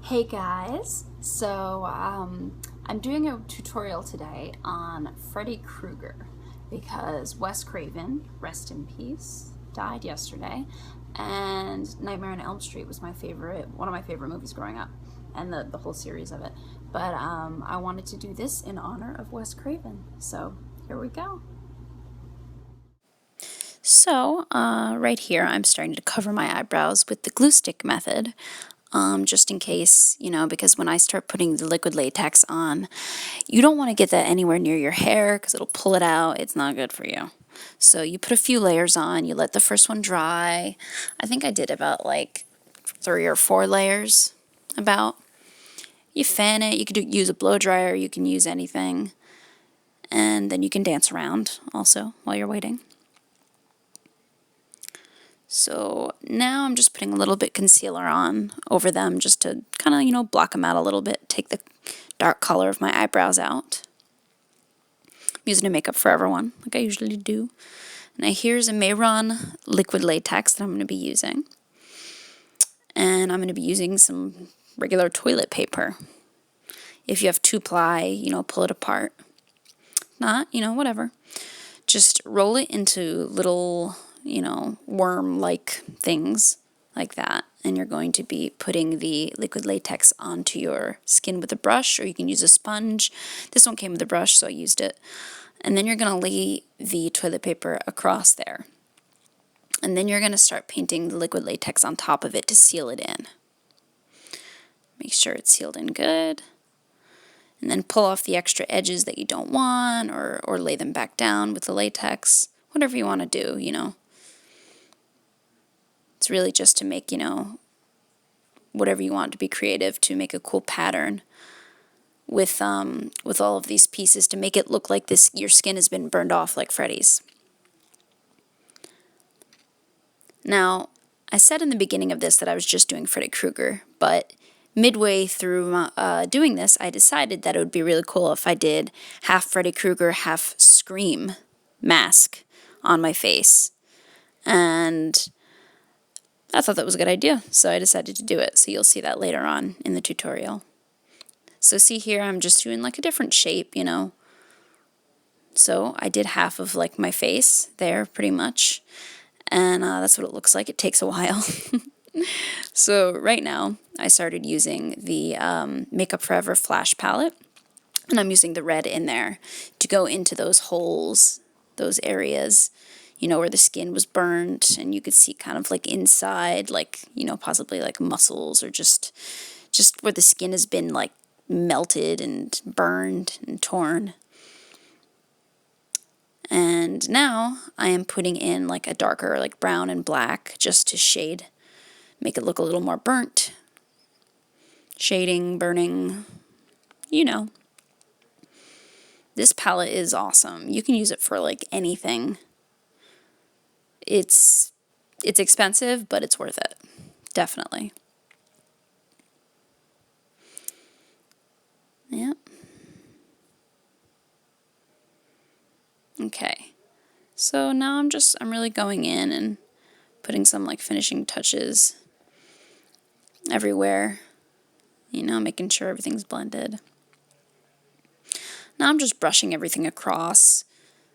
Hey guys, I'm doing a tutorial today on Freddy Kreuger because Wes Craven, rest in peace, died yesterday, and Nightmare on Elm Street was one of my favorite movies growing up, and the whole series of it. But I wanted to do this in honor of Wes Craven, so here we go. So, right here, I'm starting to cover my eyebrows with the glue stick method, just in case, because when I start putting the liquid latex on, you don't want to get that anywhere near your hair because it'll pull it out. It's not good for you. So you put a few layers on, you let the first one dry. I think I did about like 3 or 4 layers about. You fan it, you could use a blow dryer, you can use anything. And then you can dance around also while you're waiting. So now I'm just putting a little bit concealer on over them just to kind of, block them out a little bit, take the dark color of my eyebrows out. I'm using a Makeup Forever one, like I usually do. Now here's a Mayron liquid latex that I'm going to be using. And I'm going to be using some regular toilet paper. If you have 2-ply, pull it apart. Not, whatever. Just roll it into little worm-like things like that. And you're going to be putting the liquid latex onto your skin with a brush, or you can use a sponge. This one came with a brush, so I used it. And then you're going to lay the toilet paper across there. And then you're going to start painting the liquid latex on top of it to seal it in. Make sure it's sealed in good. And then pull off the extra edges that you don't want, or lay them back down with the latex. Whatever you want to do, It's really just to make, whatever you want to be creative, to make a cool pattern with all of these pieces to make it look like your skin has been burned off like Freddy's. Now, I said in the beginning of this that I was just doing Freddy Kreuger, but midway through doing this, I decided that it would be really cool if I did half Freddy Kreuger, half Scream mask on my face. And I thought that was a good idea, so I decided to do it. So you'll see that later on in the tutorial. So see here, I'm just doing like a different shape, So I did half of like my face there pretty much. And that's what it looks like. It takes a while. So right now, I started using the Makeup Forever Flash Palette. And I'm using the red in there to go into those holes, those areas, where the skin was burnt, and you could see kind of like inside, like, possibly like muscles, or just where the skin has been like melted and burned and torn. And now I am putting in like a darker, like brown and black, just to shade, make it look a little more burnt. Shading, burning, This palette is awesome. You can use it for like anything. It's expensive, but it's worth it. Definitely. Yep. Okay. So now I'm really going in and putting some like finishing touches everywhere. Making sure everything's blended. Now I'm just brushing everything across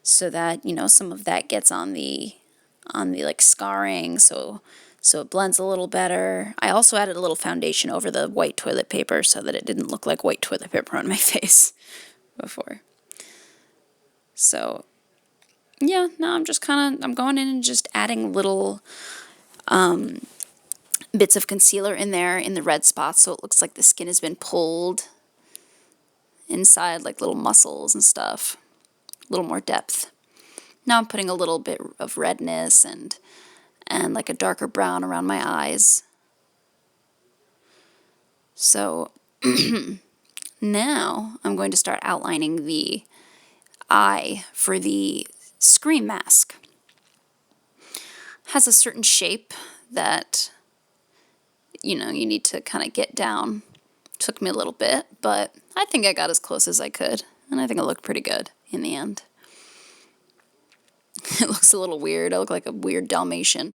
so that, some of that gets on the like scarring, so it blends a little better. I also added a little foundation over the white toilet paper so that it didn't look like white toilet paper on my face before. So yeah, now I'm going in and just adding little bits of concealer in there in the red spots so it looks like the skin has been pulled inside, like little muscles and stuff. A little more depth. Now I'm putting a little bit of redness and like a darker brown around my eyes. So now I'm going to start outlining the eye for the Scream mask. Has a certain shape that you need to kind of get down. Took me a little bit, but I think I got as close as I could, and I think it looked pretty good in the end. It looks a little weird. I look like a weird Dalmatian.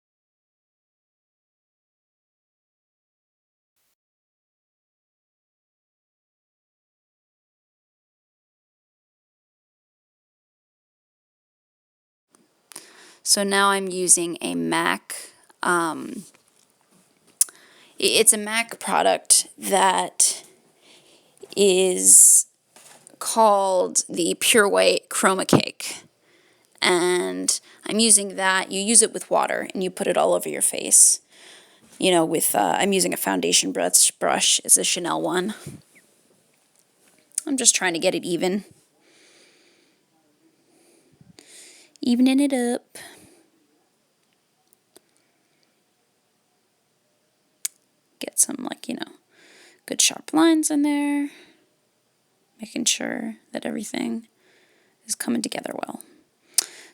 So now I'm using a MAC. It's a MAC product that is called the Pure White Chroma Cake. And I'm using that. You use it with water and you put it all over your face. You know, with, I'm using a foundation brush. It's a Chanel one. I'm just trying to get it even. Evening it up. Get some, like, you know, good sharp lines in there. Making sure that everything is coming together well.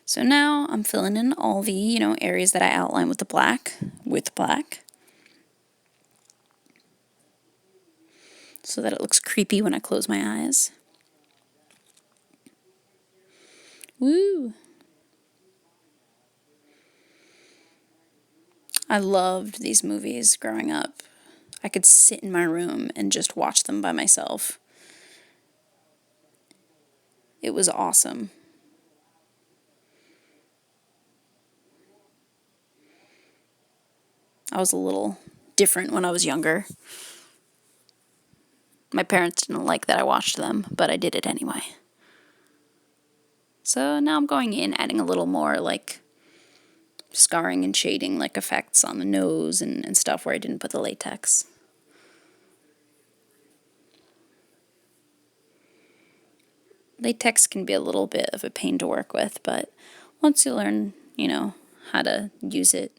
So now I'm filling in all the, you know, areas that I outlined with the black, so that it looks creepy when I close my eyes. Woo! I loved these movies growing up. I could sit in my room and just watch them by myself. It was awesome. I was a little different when I was younger. My parents didn't like that I watched them, but I did it anyway. So now I'm going in, adding a little more, like, scarring and shading, like, effects on the nose and stuff where I didn't put the latex. Latex can be a little bit of a pain to work with, but once you learn, you know, how to use it,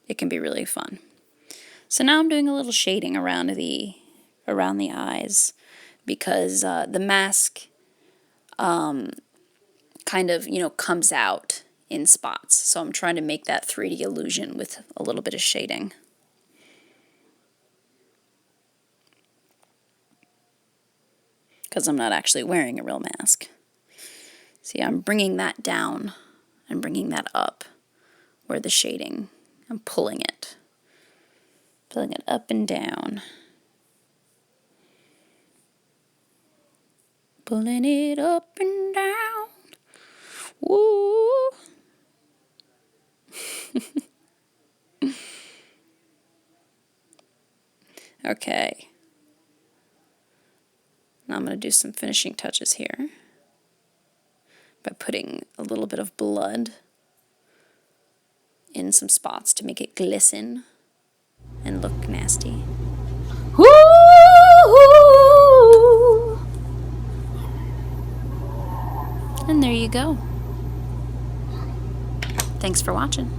it can be really fun. So now I'm doing a little shading around the eyes, because the mask kind of, you know, comes out in spots. So I'm trying to make that 3D illusion with a little bit of shading. Because I'm not actually wearing a real mask. See, I'm bringing that down and bringing that up where the shading, I'm pulling it up and down. Pulling it up and down. Woo! Okay. Now I'm going to do some finishing touches here by putting a little bit of blood in some spots to make it glisten and look nasty. Woo! And there you go. Thanks for watching.